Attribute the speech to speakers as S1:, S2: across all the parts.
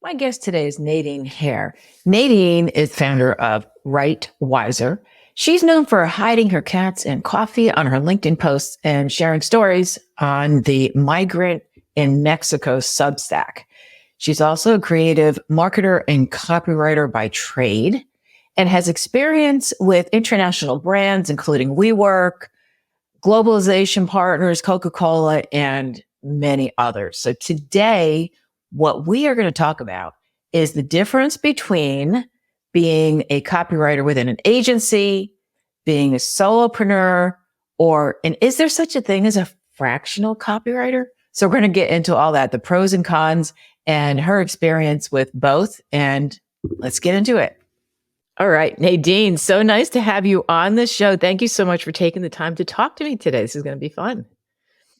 S1: My guest today is Nadine Heir. Nadine is founder of Write Wiser. She's known for hiding her cats and coffee on her LinkedIn posts and sharing stories on the Migrant in Mexico Substack. She's also a creative marketer and copywriter by trade and has experience with international brands, including WeWork, globalization partners, Coca-Cola, and many others. So today, what we are going to talk about is the difference between being a copywriter within an agency, being a solopreneur, and is there such a thing as a fractional copywriter? So we're going to get into all that, the pros and cons and her experience with both. And let's get into it. All right, Nadine, so nice to have you on the show. Thank you so much for taking the time to talk to me today. This is going to be fun.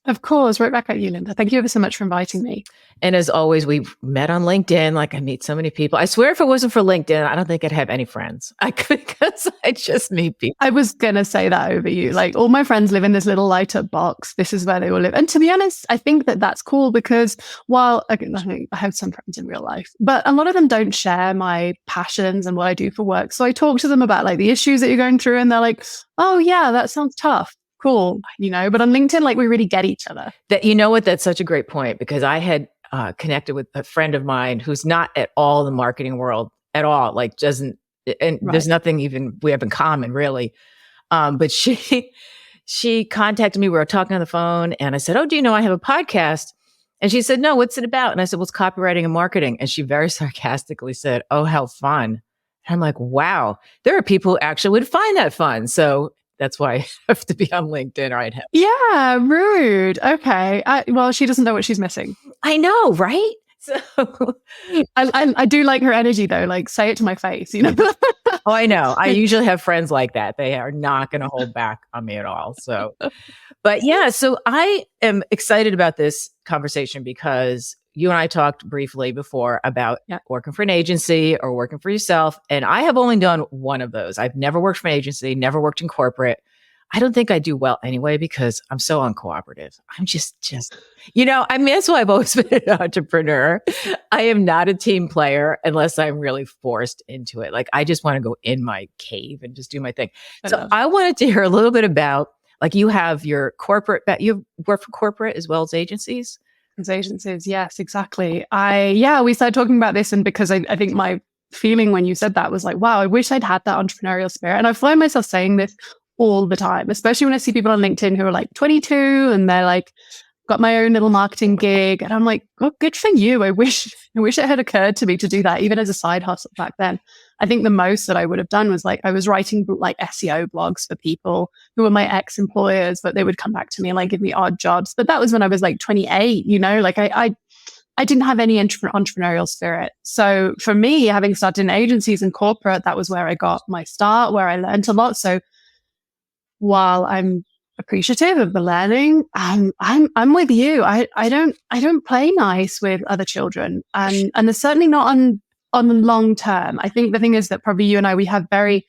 S2: Of course, right back at you, Linda. Thank you ever so much for inviting me.
S1: And as always, we've met on LinkedIn. Like I meet so many people. I swear if it wasn't for LinkedIn, I don't think I'd have any friends. Because I just meet people.
S2: I was going to say that over you. Like all my friends live in this little light up box. This is where they all live. And to be honest, I think that that's cool because while I have some friends in real life, but a lot of them don't share my passions and what I do for work. So I talk to them about like the issues that you're going through and they're like, oh yeah, that sounds tough. Cool, but on LinkedIn, like we really get each other.
S1: That's such a great point because I had connected with a friend of mine who's not at all in the marketing world at all, like doesn't, and right. There's nothing even we have in common really. But she contacted me, we were talking on the phone and I said, oh, do you know I have a podcast? And she said, no, what's it about? And I said, well, it's copywriting and marketing. And she very sarcastically said, oh, how fun. And I'm like, wow, there are people who actually would find that fun. So that's why I have to be on LinkedIn or I'd have.
S2: Yeah, rude. Okay. Well, she doesn't know what she's missing.
S1: I know, right? So
S2: I do like her energy though. Like say it to my face,
S1: Oh, I know. I usually have friends like that. They are not going to hold back on me at all. So, but yeah, so I am excited about this conversation because you and I talked briefly before about working for an agency or working for yourself. And I have only done one of those. I've never worked for an agency, never worked in corporate. I don't think I do well anyway, because I'm so uncooperative. I'm just, that's why I've always been an entrepreneur. I am not a team player unless I'm really forced into it. Like I just want to go in my cave and just do my thing. I wanted to hear a little bit about, like you have your corporate, you work for corporate as well as agencies.
S2: As agencies, yes, exactly. We started talking about this, and because I think my feeling when you said that was like, wow, I wish I'd had that entrepreneurial spirit. And I find myself saying this all the time, especially when I see people on LinkedIn who are like 22 and they're like, got my own little marketing gig. And I'm like, oh, good for you. I wish it had occurred to me to do that, even as a side hustle back then. I think the most that I would have done was like, I was writing like SEO blogs for people who were my ex-employers, but they would come back to me and like give me odd jobs. But that was when I was like 28, like I didn't have any entrepreneurial spirit. So for me, having started in agencies and corporate, that was where I got my start, where I learned a lot. So while I'm appreciative of the learning, I'm with you. I don't play nice with other children, and there's certainly not on the long term. I think the thing is that probably you and I, we have very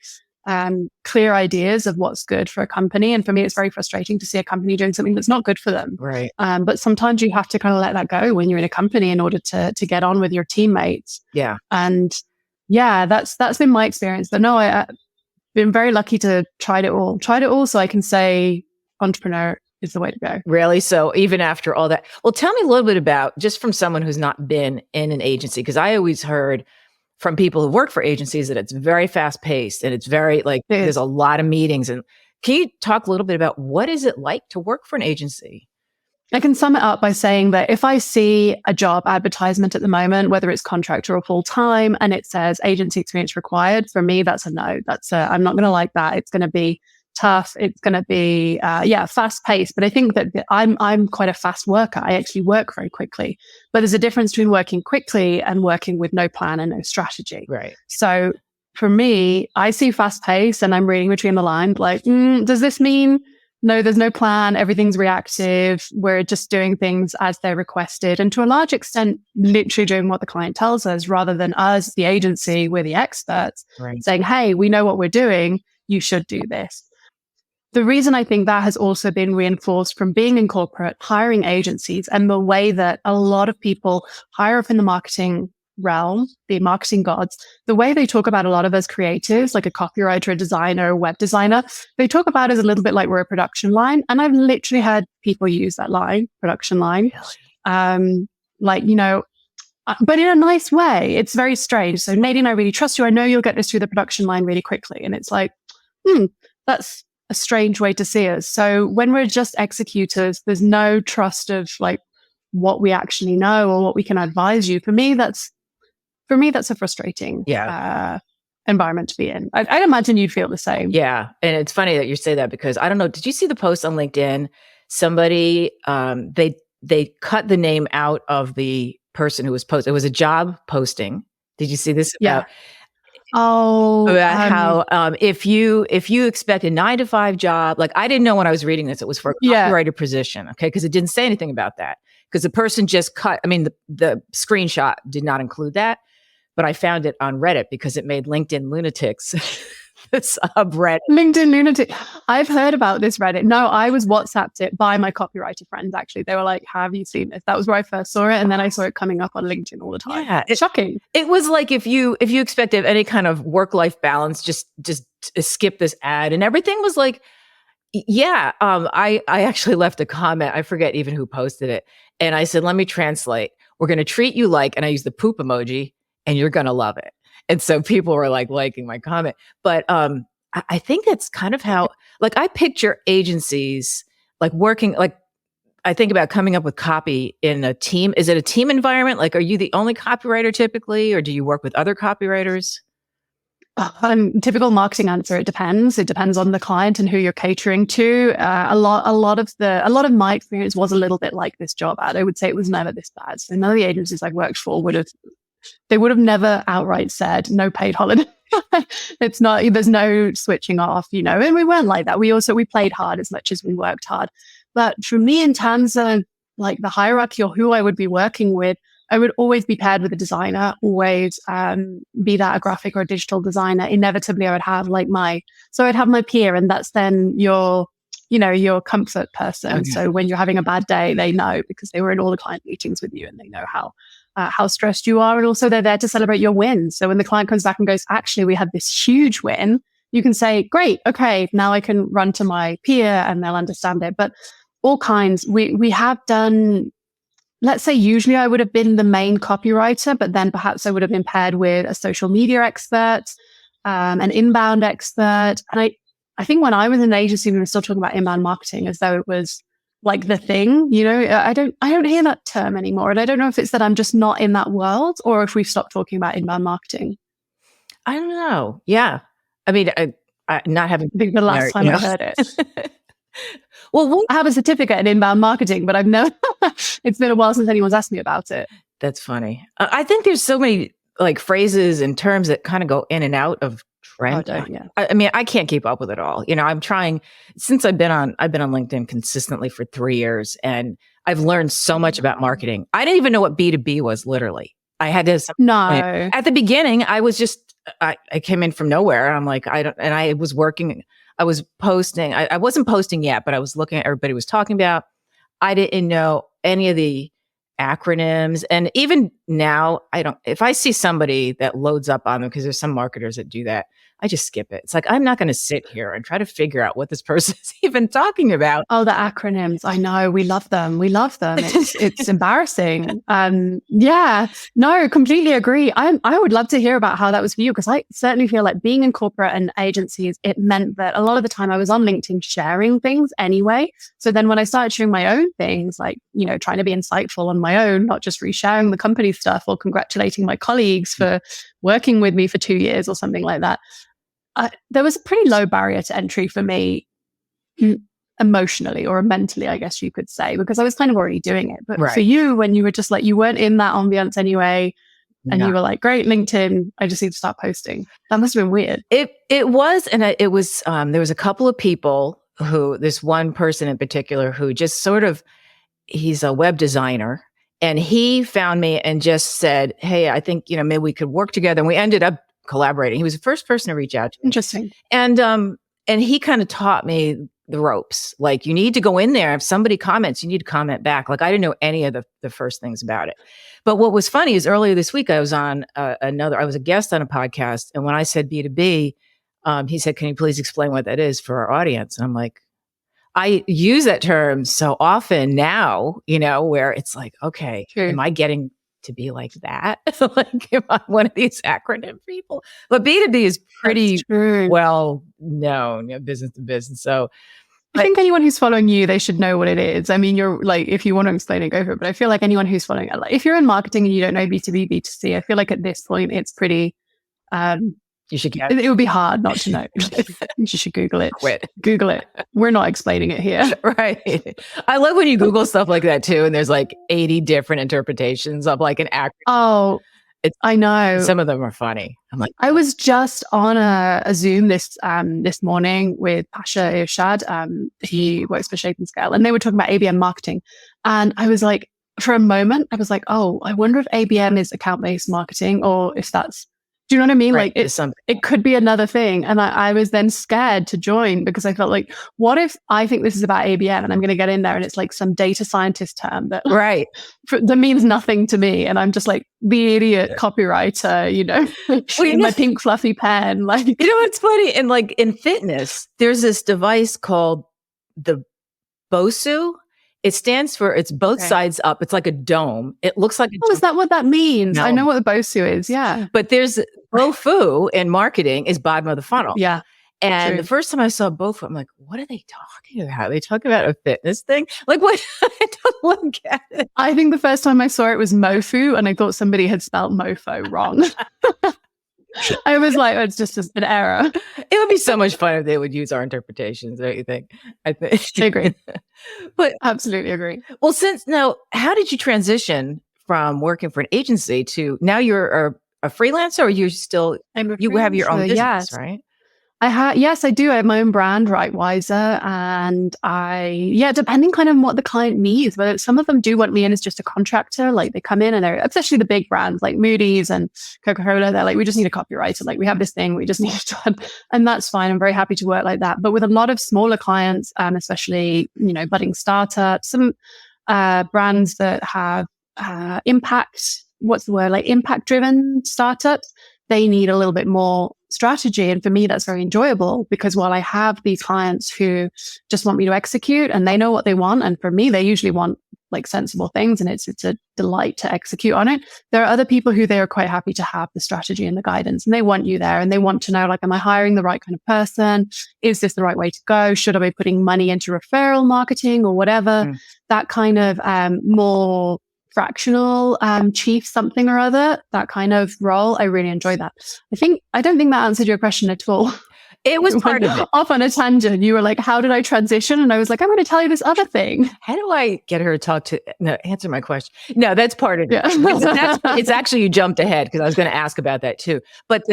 S2: clear ideas of what's good for a company. And for me, it's very frustrating to see a company doing something that's not good for them.
S1: Right.
S2: But sometimes you have to kind of let that go when you're in a company in order to get on with your teammates.
S1: Yeah.
S2: And yeah, that's been my experience. But no, I've been very lucky to tried it all so I can say entrepreneur is the way to go.
S1: Really? So even after all that, well, tell me a little bit about, just from someone who's not been in an agency, because I always heard from people who work for agencies that it's very fast paced and it's very there's a lot of meetings. And can you talk a little bit about what is it like to work for an agency?
S2: I can sum it up by saying that if I see a job advertisement at the moment, whether it's contract or full time, and it says agency experience required, for me, that's a no. I'm not going to like that. It's going to be tough. It's going to be, fast paced. But I think that I'm quite a fast worker. I actually work very quickly. But there's a difference between working quickly and working with no plan and no strategy.
S1: Right.
S2: So for me, I see fast pace and I'm reading between the lines like, does this mean no, there's no plan. Everything's reactive. We're just doing things as they're requested. And to a large extent, literally doing what the client tells us rather than us, the agency, we're the experts, saying, hey, we know what we're doing. You should do this. The reason I think that has also been reinforced from being in corporate, hiring agencies, and the way that a lot of people higher up in the marketing realm, the marketing gods, the way they talk about a lot of us creatives, like a copywriter, a designer, a web designer, they talk about us a little bit like we're a production line. And I've literally had people use that line, production line. Like, you know, but in a nice way. It's very strange. So Nadine, I really trust you. I know you'll get this through the production line really quickly. And it's like, that's a strange way to see us. So when we're just executors, there's no trust of like what we actually know or what we can advise you. For me, that's a frustrating environment to be in. I'd imagine you'd feel the same.
S1: Yeah. And it's funny that you say that because I don't know, did you see the post on LinkedIn? Somebody, they cut the name out of the person who was posted. It was a job posting. Did you see this?
S2: Yeah.
S1: About how if you expect a 9-to-5 job, like I didn't know when I was reading this, it was for a copywriter position, okay? Because it didn't say anything about that. Because the person just cut, I mean, the screenshot did not include that, but I found it on Reddit because it made LinkedIn lunatics the subreddit.
S2: LinkedIn lunatic. I've heard about this Reddit. No, I was WhatsApped it by my copywriter friends, actually. They were like, have you seen this? That was where I first saw it. And then I saw it coming up on LinkedIn all the time. Yeah, it's shocking.
S1: It was like if you expected any kind of work-life balance, just skip this ad. And everything was like, I actually left a comment. I forget even who posted it. And I said, let me translate. We're going to treat you like, and I used the poop emoji, and you're going to love it. And so people were like liking my comment. But I think that's kind of how, like I picture agencies like working, like I think about coming up with copy in a team. Is it a team environment? Like, are you the only copywriter typically, or do you work with other copywriters?
S2: Typical marketing answer. It depends. It depends on the client and who you're catering to. A lot of my experience was a little bit like this job ad. I would say it was never this bad. So none of the agencies I've worked for would have never outright said no paid holiday. It's not, there's no switching off, you know, and we weren't like that. We played hard as much as we worked hard. But for me, in terms of like the hierarchy or who I would be working with, I would always be paired with a designer, always be that a graphic or a digital designer. Inevitably, I would have so I'd have my peer, and that's then your comfort person. Okay. So when you're having a bad day, they know because they were in all the client meetings with you and they know how stressed you are. And also they're there to celebrate your win. So when the client comes back and goes, actually, we had this huge win, you can say, great, okay, now I can run to my peer and they'll understand it. But all kinds, we have done, let's say usually I would have been the main copywriter, but then perhaps I would have been paired with a social media expert, an inbound expert. And I think when I was in an agency, we were still talking about inbound marketing as though it was like the thing, you know. I don't hear that term anymore. And I don't know if it's that I'm just not in that world or if we've stopped talking about inbound marketing.
S1: I don't know. Yeah. I mean, I not having...
S2: I think the last time I heard it.
S1: Well,
S2: I have a certificate in inbound marketing, but I've never, it's been a while since anyone's asked me about it.
S1: That's funny. I think there's so many like phrases and terms that kind of go in and out of trend. I mean, I can't keep up with it all. You know, I'm trying since I've been on LinkedIn consistently for 3 years, and I've learned so much about marketing. I didn't even know what B2B was. Literally, I had to.
S2: No,
S1: at the beginning, I was just I came in from nowhere. And I'm like, I was working. I was posting. I wasn't posting yet, but I was looking at everybody was talking about. I didn't know any of the acronyms. And even now, if I see somebody that loads up on them, because there's some marketers that do that, I just skip it. It's like, I'm not going to sit here and try to figure out what this person is even talking about.
S2: Oh, the acronyms. I know. We love them. It's embarrassing. Yeah, no, completely agree. I would love to hear about how that was for you, because I certainly feel like being in corporate and agencies, it meant that a lot of the time I was on LinkedIn sharing things anyway. So then when I started sharing my own things, like, you know, trying to be insightful on my own, not just resharing the company stuff or congratulating my colleagues for working with me for 2 years or something like that, there was a pretty low barrier to entry for me emotionally or mentally, I guess you could say, because I was kind of already doing it. But for you, when you were just like, you weren't in that ambience anyway, and you were like, great, LinkedIn, I just need to start posting. That must have been weird.
S1: It was. And it was, there was a couple of people this one person in particular who just sort of, he's a web designer, and he found me and just said, hey, I think, you know, maybe we could work together. And we ended up collaborating. He was the first person to reach out to me.
S2: Interesting.
S1: And he kind of taught me the ropes. Like, you need to go in there. If somebody comments, you need to comment back. Like, I didn't know any of the first things about it. But what was funny is earlier this week, I was on I was a guest on a podcast. And when I said B2B, he said, can you please explain what that is for our audience? And I'm like, I use that term so often now, where it's like, okay, am I getting to be like that? Like, am I one of these acronym people? But B2B is pretty well known, business to business. So
S2: I think anyone who's following you, they should know what it is. I mean, you're like, if you want to explain it, go for it. But I feel like anyone who's following it, like, if you're in marketing and you don't know B2B, B2C, I feel like at this point, it's pretty,
S1: you should get
S2: it would be hard not to know. You should Google it.
S1: Quit.
S2: Google it. We're not explaining it here.
S1: Right. I love when you Google stuff like that too. And there's like 80 different interpretations of like an acronym.
S2: Oh, I know.
S1: Some of them are funny. I'm like,
S2: I was just on a Zoom this morning with Pasha Irshad. He works for Shape and Scale, and they were talking about ABM marketing. And I was like, for a moment, I was like, oh, I wonder if ABM is account-based marketing, or if that's, do you know what I mean?
S1: Right,
S2: like it could be another thing. And I was then scared to join because I felt like, what if I think this is about ABM and I'm going to get in there and it's like some data scientist term that means nothing to me. And I'm just like the idiot copywriter, in my pink fluffy pen. Like,
S1: what's funny? And like in fitness, there's this device called the BOSU. It stands for, it's both sides up. It's like a dome. It looks like
S2: is that what that means? No. I know what the BOSU is. Yeah.
S1: But there's BOFU in marketing is bottom of the funnel.
S2: Yeah.
S1: And the first time I saw BOFU, I'm like, what are they talking about? Are they talking about a fitness thing? Like, what? I don't look at it.
S2: I think the first time I saw it was MOFU, and I thought somebody had spelled mofo wrong. I was like, oh, it's just an error.
S1: It would be so much fun if they would use our interpretations, don't you think? I think.
S2: I agree.
S1: But
S2: absolutely agree.
S1: Well, now, how did you transition from working for an agency to now you're a freelancer, or you still, you have your own business, right?
S2: Yes, I do. I have my own brand, Right Wiser. And depending kind of on what the client needs, but some of them do want me in as just a contractor. Like, they come in and they're, especially the big brands like Moody's and Coca-Cola, they're like, we just need a copywriter. Like, we have this thing, we just need it done. And that's fine. I'm very happy to work like that. But with a lot of smaller clients, especially, budding startups, some brands that have impact driven startups, they need a little bit more strategy. And for me, that's very enjoyable because while I have these clients who just want me to execute and they know what they want, and for me, they usually want like sensible things and it's a delight to execute on it. There are other people who they are quite happy to have the strategy and the guidance, and they want you there and they want to know, like, am I hiring the right kind of person? Is this the right way to go? Should I be putting money into referral marketing or whatever? That kind of more fractional chief something or other, that kind of role. I really enjoy that. I don't think that answered your question at all.
S1: It was part of it.
S2: Off on a tangent. You were like, how did I transition? And I was like, I'm going to tell you this other thing.
S1: How do I get her to answer my question? No, that's part of it.
S2: Yeah.
S1: It's actually, you jumped ahead because I was going to ask about that too. But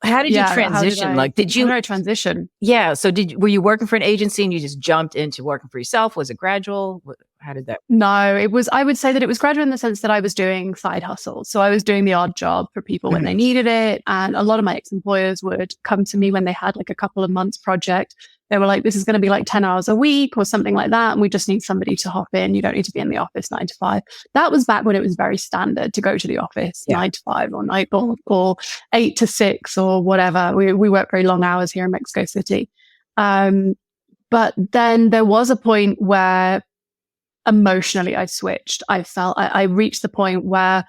S1: how did you transition? How did I
S2: transition?
S1: Yeah. So were you working for an agency and you just jumped into working for yourself? Was it gradual? How did that?
S2: No, I would say that it was gradual in the sense that I was doing side hustles. So I was doing the odd job for people when they needed it. And a lot of my ex-employers would come to me when they had like a couple of months project. They were like, this is going to be like 10 hours a week or something like that. And we just need somebody to hop in. You don't need to be in the office 9 to 5. That was back when it was very standard to go to the office 9 to 5 or 8 to 6 or whatever. We work very long hours here in Mexico City. But then there was a point where emotionally I switched. I felt I reached the point where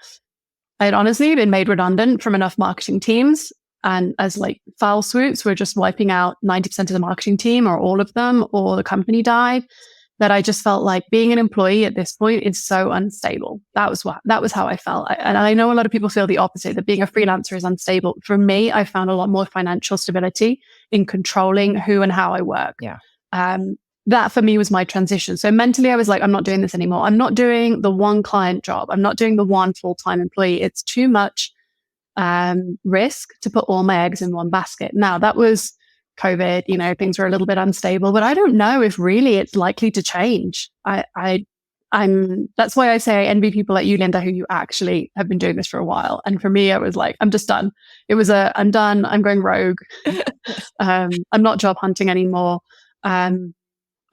S2: I had honestly been made redundant from enough marketing teams. And as like foul swoops were just wiping out 90% of the marketing team or all of them, or the company died, that I just felt like being an employee at this point is so unstable. That was how I felt. And I know a lot of people feel the opposite, that being a freelancer is unstable. For me, I found a lot more financial stability in controlling who and how I work.
S1: Yeah.
S2: That for me was my transition. So mentally, I was like, I'm not doing this anymore. I'm not doing the one client job. I'm not doing the one full-time employee. It's too much risk to put all my eggs in one basket. Now, that was COVID, things were a little bit unstable, but I don't know if really it's likely to change. That's why I say I envy people like you, Linda, who you actually have been doing this for a while. And for me, I was like, I'm just done. It was I'm done. I'm going rogue. I'm not job hunting anymore.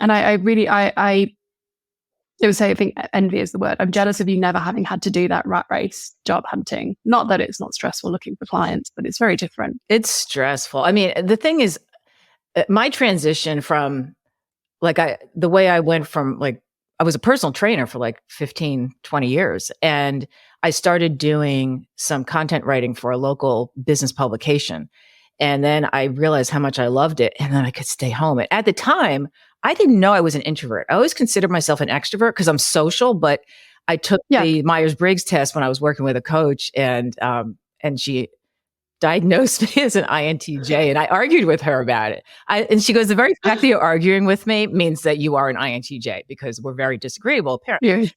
S2: And I really, I would say, I think envy is the word. I'm jealous of you never having had to do that rat race job hunting. Not that it's not stressful looking for clients, but it's very different.
S1: It's stressful. I mean, the thing is, my transition from the way I went from I was a personal trainer for 15, 20 years. And I started doing some content writing for a local business publication. And then I realized how much I loved it. And then I could stay home. And at the time, I didn't know I was an introvert. I always considered myself an extrovert because I'm social, but I took the Myers-Briggs test when I was working with a coach, and she diagnosed me as an INTJ, and I argued with her about it. And she goes, the very fact that you're arguing with me means that you are an INTJ, because we're very disagreeable, apparently.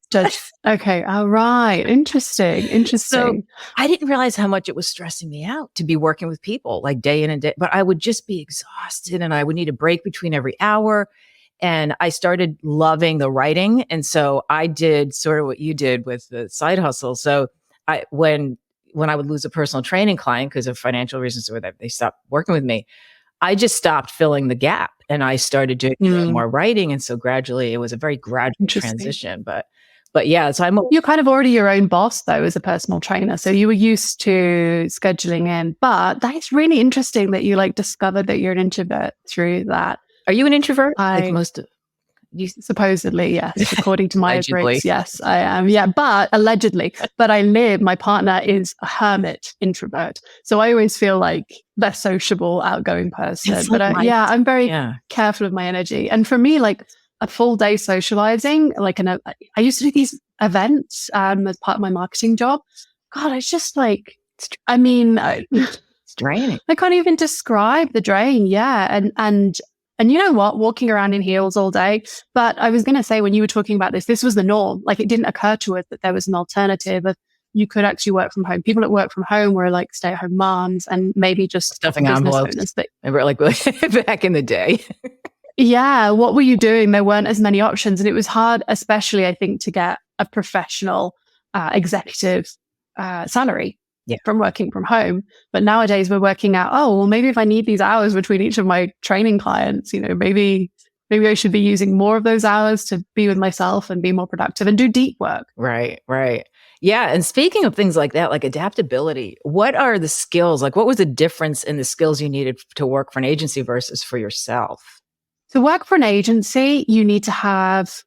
S2: Okay. All right. Interesting.
S1: So I didn't realize how much it was stressing me out to be working with people day in and day, but I would just be exhausted and I would need a break between every hour. And I started loving the writing. And so I did sort of what you did with the side hustle. So when I would lose a personal training client because of financial reasons, or that they stopped working with me, I just stopped filling the gap and I started doing more writing. And so gradually, it was a very gradual transition. But yeah, so
S2: you're kind of already your own boss though, as a personal trainer. So you were used to scheduling in, but that's really interesting that you discovered that you're an introvert through that.
S1: Are you an introvert?
S2: Supposedly, yes. According to Myers-Briggs, yes, I am. Yeah, but allegedly. But my partner is a hermit introvert. So I always feel like the sociable, outgoing person. But I'm very careful of my energy. And for me, a full day socializing, I used to do these events as part of my marketing job. God, it's just it's
S1: draining.
S2: I can't even describe the drain. Yeah. And you know what? Walking around in heels all day. But I was going to say, when you were talking about this was the norm. It didn't occur to us that there was an alternative of you could actually work from home. People that work from home were stay-at-home moms and maybe just
S1: stuffing envelopes. Remember, back in the day.
S2: Yeah. What were you doing? There weren't as many options. And it was hard, especially, I think, to get a professional executive salary. From working from home. But nowadays we're working out, maybe if I need these hours between each of my training clients, maybe I should be using more of those hours to be with myself and be more productive and do deep work.
S1: Right. Yeah. And speaking of things like that, adaptability, what are the skills? What was the difference in the skills you needed to work for an agency versus for yourself?
S2: To work for an agency, you need to have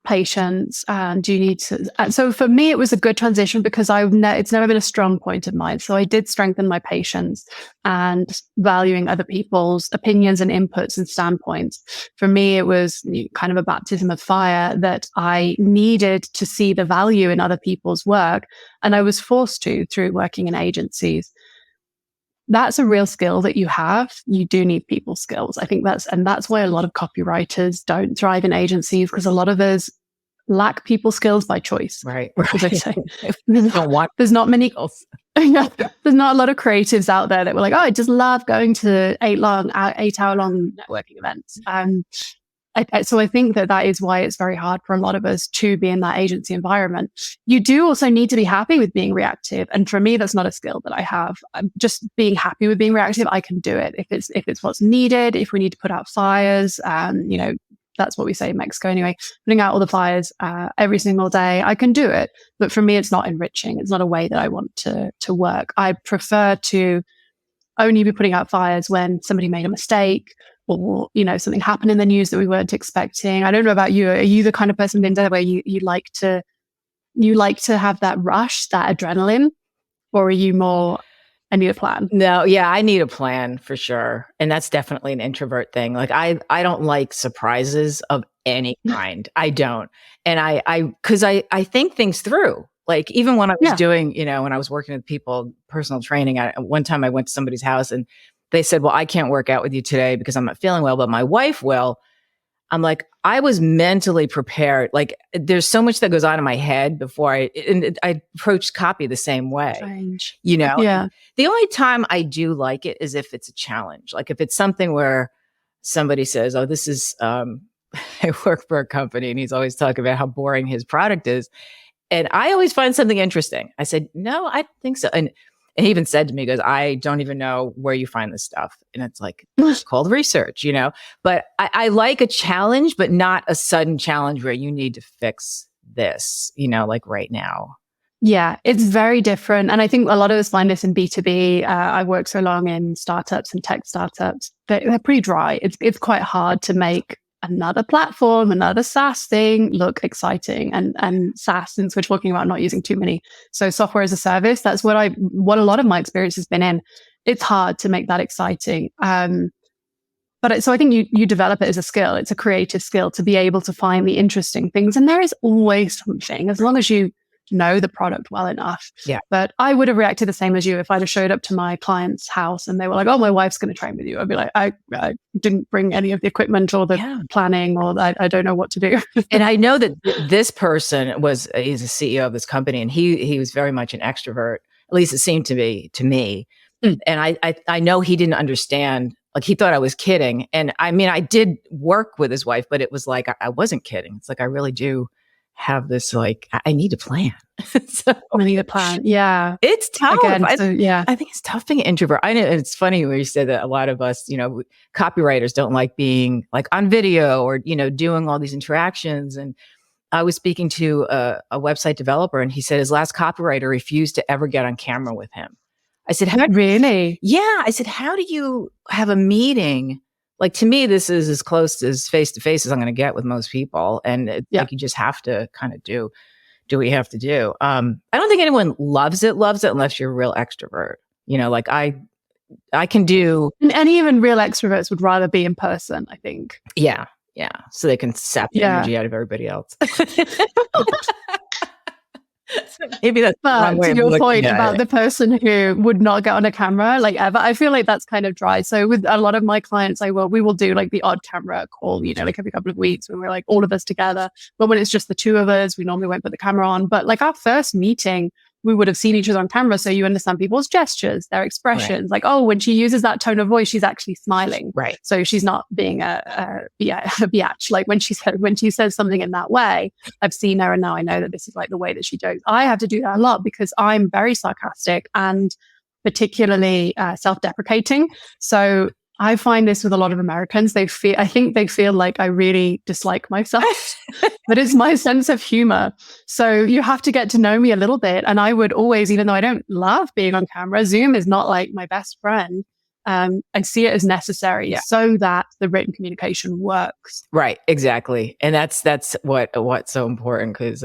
S2: patience, and you need to. So for me, it was a good transition because it's never been a strong point of mine. So I did strengthen my patience and valuing other people's opinions and inputs and standpoints. For me, it was kind of a baptism of fire that I needed to see the value in other people's work, and I was forced to through working in agencies. That's a real skill that you have. You do need people skills. I think that's why a lot of copywriters don't thrive in agencies, because a lot of us lack people skills by choice.
S1: Right.
S2: As I say,
S1: there's not many.
S2: There's not a lot of creatives out there that were I just love going to 8-hour long networking events. So I think that is why it's very hard for a lot of us to be in that agency environment. You do also need to be happy with being reactive. And for me, that's not a skill that I have. Just being happy with being reactive, I can do it. If it's what's needed, if we need to put out fires, that's what we say in Mexico anyway, putting out all the fires every single day, I can do it. But for me, it's not enriching. It's not a way that I want to work. I prefer to only be putting out fires when somebody made a mistake, or something happened in the news that we weren't expecting. I don't know about you. Are you the kind of person, Linda, where you like to have that rush, that adrenaline, or are you more, I need a plan?
S1: No, yeah, I need a plan for sure, and that's definitely an introvert thing. I don't like surprises of any kind. I don't, and because I think things through. Even when I was doing, when I was working with people, personal training, one time I went to somebody's house and they said, well, I can't work out with you today because I'm not feeling well, but my wife will. I'm I was mentally prepared. There's so much that goes on in my head before I approach copy the same way.
S2: Strange.
S1: Yeah. The only time I do like it is if it's a challenge. If it's something where somebody says, oh, this is, I work for a company and he's always talking about how boring his product is. And I always find something interesting. I said, no, I don't think so. And And he even said to me, he goes, I don't even know where you find this stuff. And it's like, it's called research, but I like a challenge, but not a sudden challenge where you need to fix this, like right now.
S2: Yeah, it's very different. And I think a lot of us find this in B2B. I work so long in startups and tech startups. They're pretty dry. It's quite hard to make another platform, another SaaS thing look exciting. And SaaS, since we're talking about not using too many. So software as a service, that's what a lot of my experience has been in. It's hard to make that exciting. So I think you develop it as a skill. It's a creative skill to be able to find the interesting things. And there is always something, as long as you know the product well enough.
S1: Yeah.
S2: But I would have reacted the same as you if I'd have showed up to my client's house and they were like, oh, my wife's going to train with you. I'd be like, I didn't bring any of the equipment or the planning, or I don't know what to do.
S1: And I know that this person he's a CEO of this company, and he was very much an extrovert. At least it seemed to be to me. And I know he didn't understand. Like, he thought I was kidding. And I mean, I did work with his wife, but it was like, I wasn't kidding. It's like, I really do have this, like, I need a plan. So,
S2: I need a plan. Yeah.
S1: It's tough.
S2: Again,
S1: I think it's tough being an introvert. I know it's funny when you said that a lot of us, copywriters don't like being like on video or, doing all these interactions. And I was speaking to a website developer, and he said his last copywriter refused to ever get on camera with him. I said,
S2: really?
S1: Yeah. I said, how do you have a meeting? Like, to me, this is as close as face-to-face as I'm going to get with most people. And like, you just have to kind of do what you have to do. I don't think anyone loves it unless you're a real extrovert. Like I can do.
S2: And even real extroverts would rather be in person, I think.
S1: Yeah. Yeah. So they can sap the energy out of everybody else. Maybe that's the wrong way
S2: to your point about
S1: it.
S2: the person who would not get on a camera, like, ever. I feel like that's kind of dry. So with a lot of my clients, we will do like the odd camera call, like every couple of weeks when we're like all of us together. But when it's just the two of us, we normally won't put the camera on. But like our first meeting, we would have seen each other on camera. So you understand people's gestures, their expressions. Right. Like, oh, when she uses that tone of voice, she's actually smiling.
S1: Right.
S2: So she's not being a biatch. Like when she says something in that way, I've seen her and now I know that this is like the way that she jokes. I have to do that a lot because I'm very sarcastic and particularly self-deprecating. So I find this with a lot of Americans. I think they feel like I really dislike myself, but it's my sense of humor. So you have to get to know me a little bit. And I would always, even though I don't love being on camera, Zoom is not like my best friend. I see it as necessary so that the written communication works.
S1: Right. Exactly. And that's what's so important. Cause,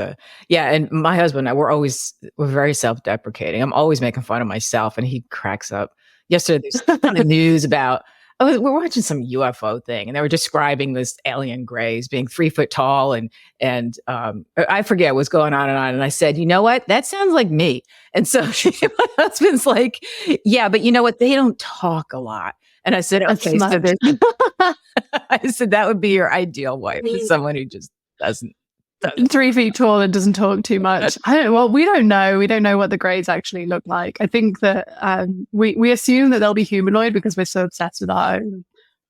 S1: and my husband and I, we're very self-deprecating. I'm always making fun of myself, and he cracks up. Yesterday, there's on the news about, we're watching some UFO thing, and they were describing this alien gray as being 3 foot tall, and I forget what's going on. And I said, you know what? That sounds like me. And so my husband's like, yeah, but you know what? They don't talk a lot. And I said, okay, so I said that would be your ideal wife, someone who just doesn't.
S2: 3 feet tall and doesn't talk too much. We don't know. We don't know what the greys actually look like. I think that we assume that they'll be humanoid because we're so obsessed with our own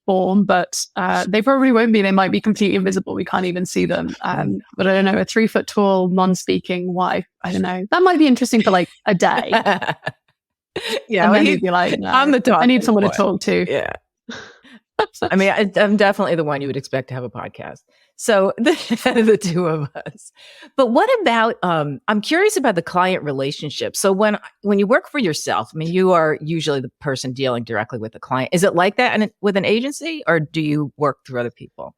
S2: form, but they probably won't be. They might be completely invisible. We can't even see them. But I don't know, a 3 foot tall, non-speaking wife, I don't know. That might be interesting for like a day.
S1: Yeah.
S2: And then you'd be like, no,
S1: I'm the talk.
S2: I need someone to talk to.
S1: Yeah. I mean, I'm definitely the one you would expect to have a podcast. So the two of us. But what about, I'm curious about the client relationship. So when you work for yourself, I mean, you are usually the person dealing directly with the client. Is it like that with an agency, or do you work through other people?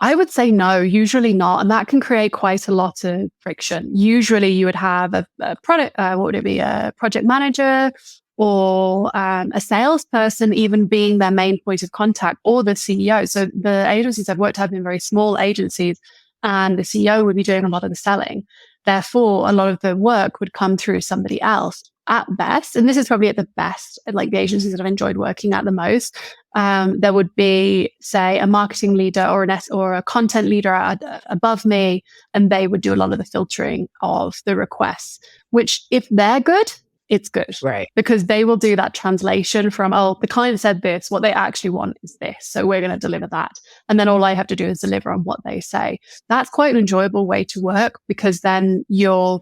S2: I would say no, usually not. And that can create quite a lot of friction. Usually you would have a product, what would it be? A project manager, or a salesperson even being their main point of contact, or the CEO. So the agencies I've worked at have been very small agencies, and the CEO would be doing a lot of the selling. Therefore, a lot of the work would come through somebody else at best. And this is probably at the best, like the agencies that I've enjoyed working at the most. There would be, say, a marketing leader or a content leader above me, and they would do a lot of the filtering of the requests, which if they're good, it's good.
S1: Right.
S2: Because they will do that translation from, the client said this, what they actually want is this. So we're going to deliver that. And then all I have to do is deliver on what they say. That's quite an enjoyable way to work, because then you're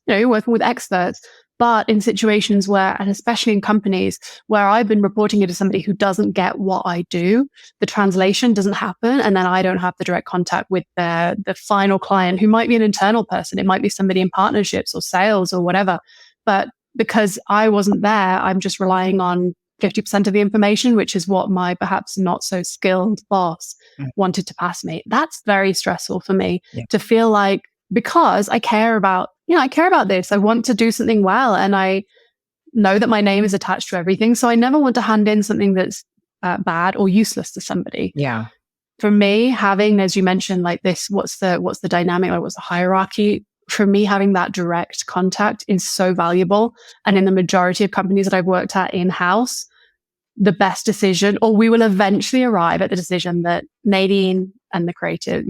S2: working with experts. But in situations where, and especially in companies where I've been reporting it to somebody who doesn't get what I do, the translation doesn't happen. And then I don't have the direct contact with the final client, who might be an internal person. It might be somebody in partnerships or sales or whatever. But because I wasn't there, I'm just relying on 50% of the information, which is what my perhaps not so skilled boss wanted to pass me. That's very stressful for me to feel like, because I care about this. I want to do something well. And I know that my name is attached to everything. So I never want to hand in something that's bad or useless to somebody.
S1: Yeah.
S2: For me, having, as you mentioned, like this, what's the dynamic? Like, what's the hierarchy? For me, having that direct contact is so valuable. And in the majority of companies that I've worked at in-house, the best decision, or we will eventually arrive at the decision that Nadine and the creative,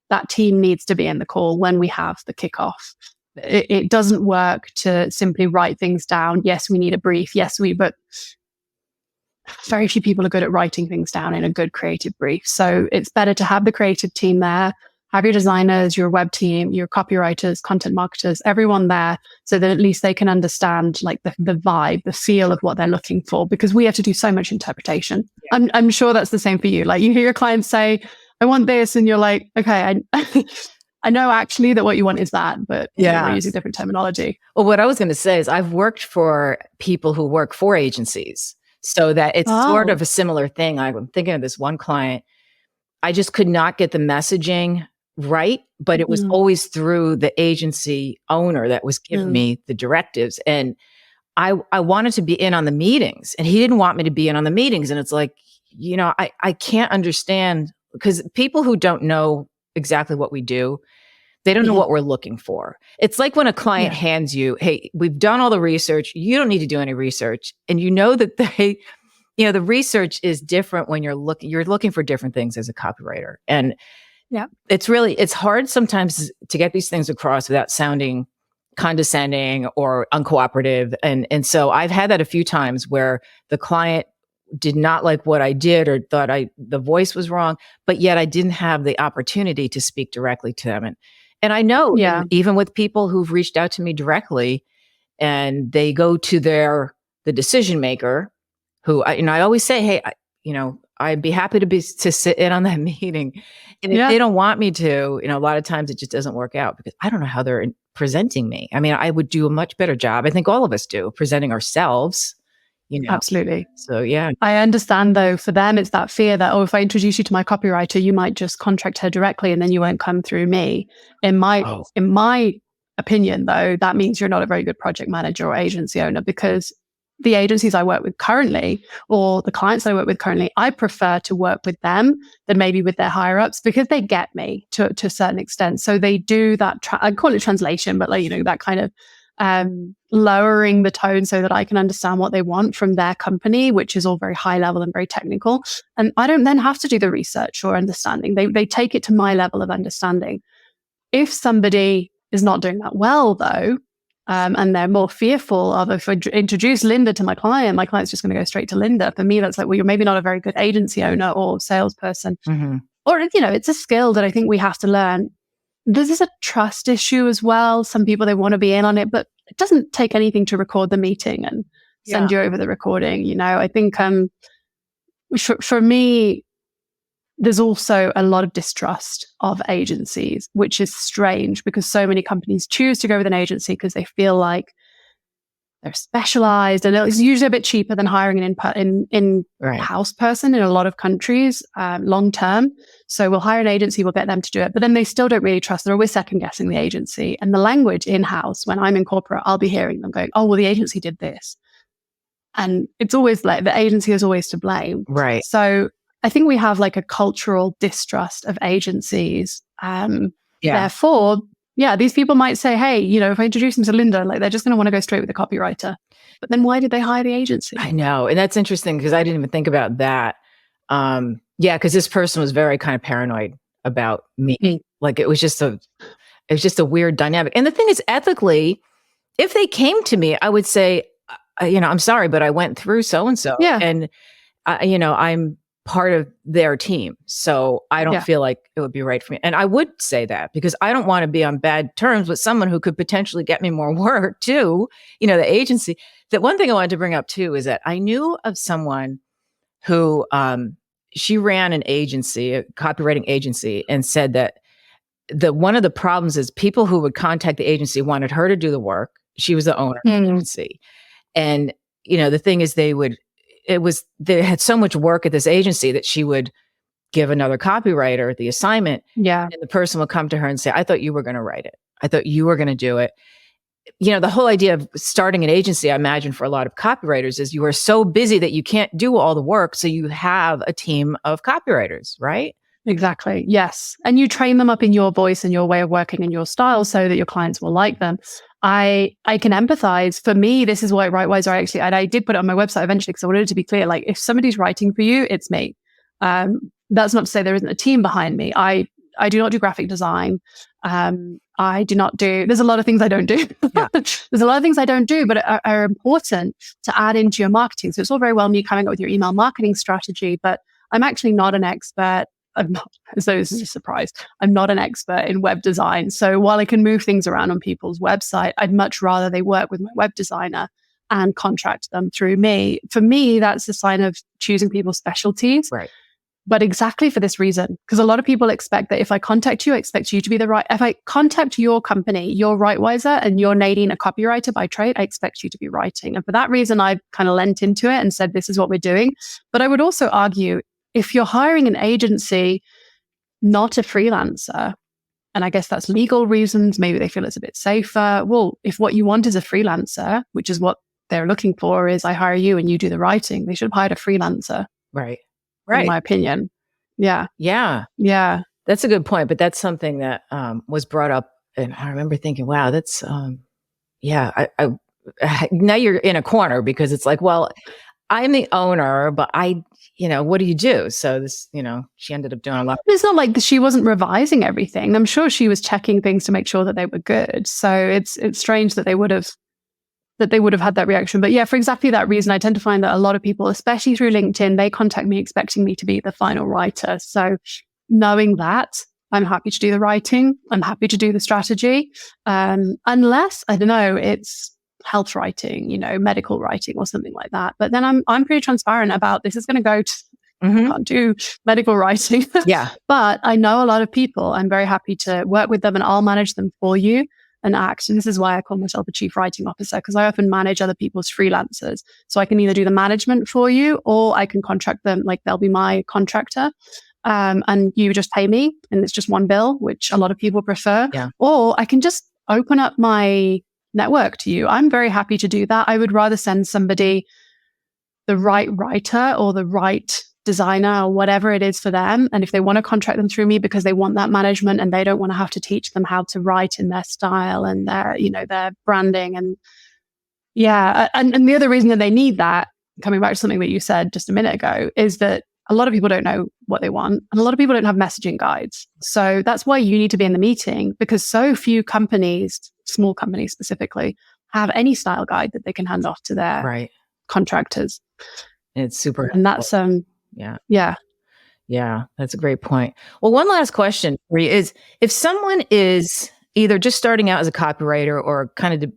S2: that team needs to be in the call when we have the kickoff. It doesn't work to simply write things down. Yes, we need a brief. But very few people are good at writing things down in a good creative brief. So it's better to have the creative team there, have your designers, your web team, your copywriters, content marketers, everyone there, so that at least they can understand like the vibe, the feel of what they're looking for, because we have to do so much interpretation. Yeah. I'm sure that's the same for you. Like, you hear your clients say, I want this, and you're like, okay, I know actually that what you want is that, but we're using different terminology.
S1: Well, what I was going to say is I've worked for people who work for agencies, so that it's sort of a similar thing. I'm thinking of this one client. I just could not get the messaging right, but it was always through the agency owner that was giving me the directives. And I wanted to be in on the meetings, and he didn't want me to be in on the meetings. And it's like, I can't understand, because people who don't know exactly what we do, they don't know what we're looking for. It's like when a client hands you, hey, we've done all the research. You don't need to do any research. And that the research is different when you're looking for different things as a copywriter. And it's hard sometimes to get these things across without sounding condescending or uncooperative. And so I've had that a few times where the client did not like what I did, or thought the voice was wrong, but yet I didn't have the opportunity to speak directly to them. And I know even with people who've reached out to me directly, and they go to the decision maker, who I always say, hey, I'd be happy to sit in on that meeting. And if they don't want me to, a lot of times it just doesn't work out, because I don't know how they're presenting me. I mean, I would do a much better job. I think all of us do, presenting ourselves.
S2: Absolutely.
S1: So, yeah.
S2: I understand, though, for them, it's that fear that, if I introduce you to my copywriter, you might just contract her directly and then you won't come through me. In my opinion, though, that means you're not a very good project manager or agency owner, because the agencies I work with currently, or the clients I work with currently, I prefer to work with them than maybe with their higher ups, because they get me to a certain extent. So they do that, I call it translation, but that kind of lowering the tone so that I can understand what they want from their company, which is all very high level and very technical. And I don't then have to do the research or understanding. They take it to my level of understanding. If somebody is not doing that well, though, and they're more fearful of, if I introduce Linda to my client's just going to go straight to Linda. For me, that's like, well, you're maybe not a very good agency owner or salesperson. Or, it's a skill that I think we have to learn. This is a trust issue as well. Some people, they want to be in on it, but it doesn't take anything to record the meeting and send you over the recording. I think for me, there's also a lot of distrust of agencies, which is strange, because so many companies choose to go with an agency because they feel like they're specialized, and it's usually a bit cheaper than hiring an in-house person in a lot of countries long term. So we'll hire an agency, we'll get them to do it, but then they still don't really trust. They're always second guessing the agency. And the language in-house, when I'm in corporate, I'll be hearing them going, oh, well, the agency did this. And it's always like the agency is always to blame.
S1: Right.
S2: So I think we have like a cultural distrust of agencies. Therefore, these people might say, hey, if I introduce them to Linda, like, they're just going to want to go straight with the copywriter. But then why did they hire the agency?
S1: I know. And that's interesting, because I didn't even think about that. Because this person was very kind of paranoid about me. Like, it was just a weird dynamic. And the thing is, ethically, if they came to me, I would say, I'm sorry, but I went through so-and-so.
S2: Yeah.
S1: And, I'm part of their team. So I don't feel like it would be right for me. And I would say that because I don't want to be on bad terms with someone who could potentially get me more work too, the agency. That one thing I wanted to bring up too is that I knew of someone who, she ran an agency, a copywriting agency, and said that one of the problems is people who would contact the agency wanted her to do the work. She was the owner of the agency. And, the thing is they had so much work at this agency that she would give another copywriter the assignment.
S2: Yeah.
S1: And the person would come to her and say, I thought you were going to write it. I thought you were going to do it. The whole idea of starting an agency, I imagine for a lot of copywriters is you are so busy that you can't do all the work. So you have a team of copywriters, right?
S2: Exactly. Yes. And you train them up in your voice and your way of working and your style so that your clients will like them. I can empathize. For me, this is why Writewiser and I did put it on my website eventually because I wanted it to be clear, like if somebody's writing for you, it's me. That's not to say there isn't a team behind me. I do not do graphic design. I do not do, there's a lot of things I don't do. Yeah. There's a lot of things I don't do, but are important to add into your marketing. So it's all very well me coming up with your email marketing strategy, but I'm actually not an expert. I'm not, so this is a surprise. I'm not an expert in web design. So while I can move things around on people's website, I'd much rather they work with my web designer and contract them through me. For me, that's a sign of choosing people's specialties.
S1: Right.
S2: But exactly for this reason, because a lot of people expect that if I contact you, I expect you to be if I contact your company, you're Writewiser and you're Nadine, a copywriter by trade, I expect you to be writing. And for that reason, I've kind of lent into it and said, this is what we're doing. But I would also argue, if you're hiring an agency, not a freelancer, and I guess that's legal reasons, maybe they feel it's a bit safer. Well, if what you want is a freelancer, which is what they're looking for, is I hire you and you do the writing, they should have hired a freelancer.
S1: Right.
S2: In my opinion. Yeah.
S1: Yeah.
S2: Yeah.
S1: That's a good point. But that's something that was brought up. And I remember thinking, wow, that's, I now you're in a corner because it's like, well, I'm the owner, but what do you do? So this, she ended up doing a lot.
S2: It's not like she wasn't revising everything. I'm sure she was checking things to make sure that they were good. So it's strange that they would have had that reaction. But yeah, for exactly that reason, I tend to find that a lot of people, especially through LinkedIn, they contact me expecting me to be the final writer. So knowing that, I'm happy to do the writing. I'm happy to do the strategy. Unless, I don't know, it's health writing, medical writing or something like that. But then I'm pretty transparent about this is going to go to, I can't do medical writing.
S1: Yeah.
S2: But I know a lot of people. I'm very happy to work with them and I'll manage them for you. And act. And this is why I call myself a chief writing officer, because I often manage other people's freelancers. So I can either do the management for you or I can contract them, like they'll be my contractor. And you just pay me and it's just one bill, which a lot of people prefer.
S1: Yeah.
S2: Or I can just open up my network to you. I'm very happy to do that. I would rather send somebody the right writer or the right designer or whatever it is for them. And if they want to contract them through me because they want that management and they don't want to have to teach them how to write in their style and their, their branding. And yeah. And the other reason that they need that, coming back to something that you said just a minute ago, is that a lot of people don't know what they want and a lot of people don't have messaging guides. So that's why you need to be in the meeting, because so few companies, small companies specifically, have any style guide that they can hand off to their contractors.
S1: It's super
S2: helpful. And that's
S1: Yeah, that's a great point. Well, one last question for you is, if someone is either just starting out as a copywriter or kind of,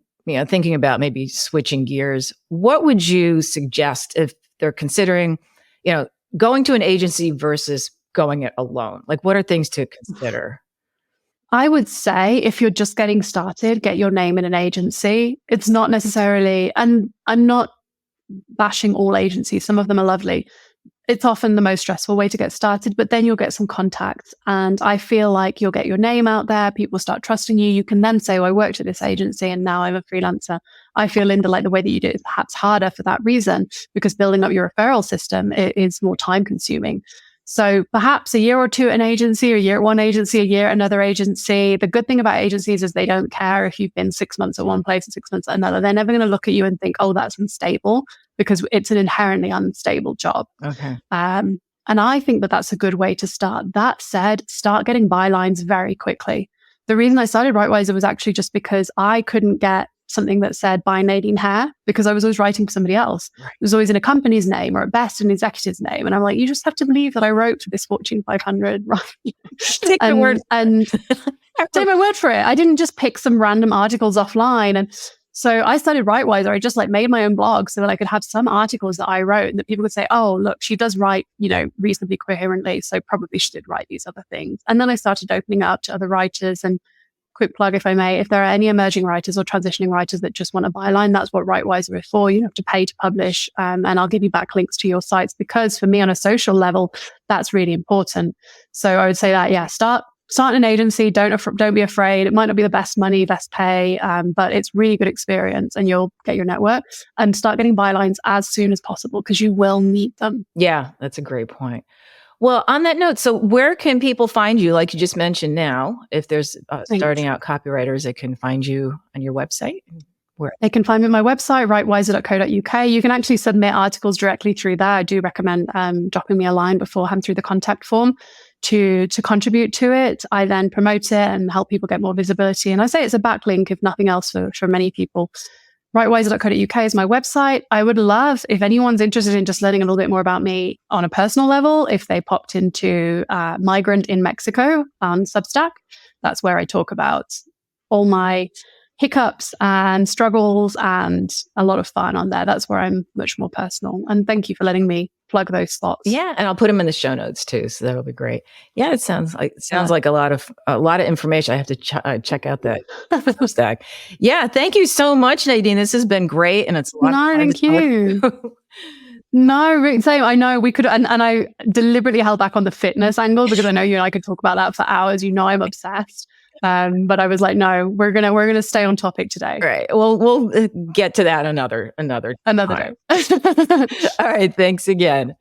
S1: thinking about maybe switching gears, what would you suggest if they're considering, going to an agency versus going it alone? Like, what are things to consider?
S2: I would say if you're just getting started, get your name in an agency. It's not necessarily, and I'm not bashing all agencies. Some of them are lovely. It's often the most stressful way to get started, but then you'll get some contacts. And I feel like you'll get your name out there. People start trusting you. You can then say, I worked at this agency and now I'm a freelancer. I feel, Linda, like the way that you do it is perhaps harder for that reason, because building up your referral system is more time consuming. So perhaps a year or two at an agency, or a year at one agency, a year at another agency. The good thing about agencies is they don't care if you've been 6 months at one place and 6 months at another. They're never going to look at you and think, oh, that's unstable, because it's an inherently unstable job.
S1: Okay.
S2: And I think that that's a good way to start. That said, start getting bylines very quickly. The reason I started Writewiser was actually just because I couldn't get something that said by Nadine Heir, because I was always writing for somebody else.
S1: Right.
S2: It was always in a company's name or at best an executive's name. And I'm like, you just have to believe that I wrote for this Fortune 500. Right?
S1: Take my word.
S2: And take my word for it. I didn't just pick some random articles offline. And so I started Writewiser. I just like made my own blog so that I could have some articles that I wrote and that people could say, oh, look, she does write, reasonably coherently. So probably she did write these other things. And then I started opening it up to other writers. And quick plug, if I may, if there are any emerging writers or transitioning writers that just want a byline, that's what Writewiser is for. You don't have to pay to publish. And I'll give you backlinks to your sites, because for me on a social level, that's really important. So I would say that, yeah, start an agency. Don't be afraid. It might not be the best money, best pay, but it's really good experience, and you'll get your network. And start getting bylines as soon as possible, because you will need them.
S1: Yeah, that's a great point. Well, on that note, so where can people find you? Like you just mentioned now, if there's starting out copywriters, they can find you on your website. Where?
S2: They can find me on my website, writewiser.co.uk. You can actually submit articles directly through there. I do recommend dropping me a line beforehand through the contact form to contribute to it. I then promote it and help people get more visibility. And I say it's a backlink, if nothing else, for many people. Writewiser.co.uk is my website. I would love, if anyone's interested in just learning a little bit more about me on a personal level, if they popped into Migrant in Mexico on Substack. That's where I talk about all my hiccups and struggles and a lot of fun on there. That's where I'm much more personal. And thank you for letting me plug those slots.
S1: Yeah, and I'll put them in the show notes too, so that'll be great. Yeah, it sounds like a lot of information. I have to check out that Substack. Yeah, thank you so much, Nadine. This has been great, and it's a lot of fun.
S2: Thank you. No, same. I know we could, and I deliberately held back on the fitness angle, because I know you and I could talk about that for hours. I'm obsessed. But I was like, no, we're gonna stay on topic today.
S1: Right. Well, we'll get to that another time.
S2: Day.
S1: All right. Thanks again.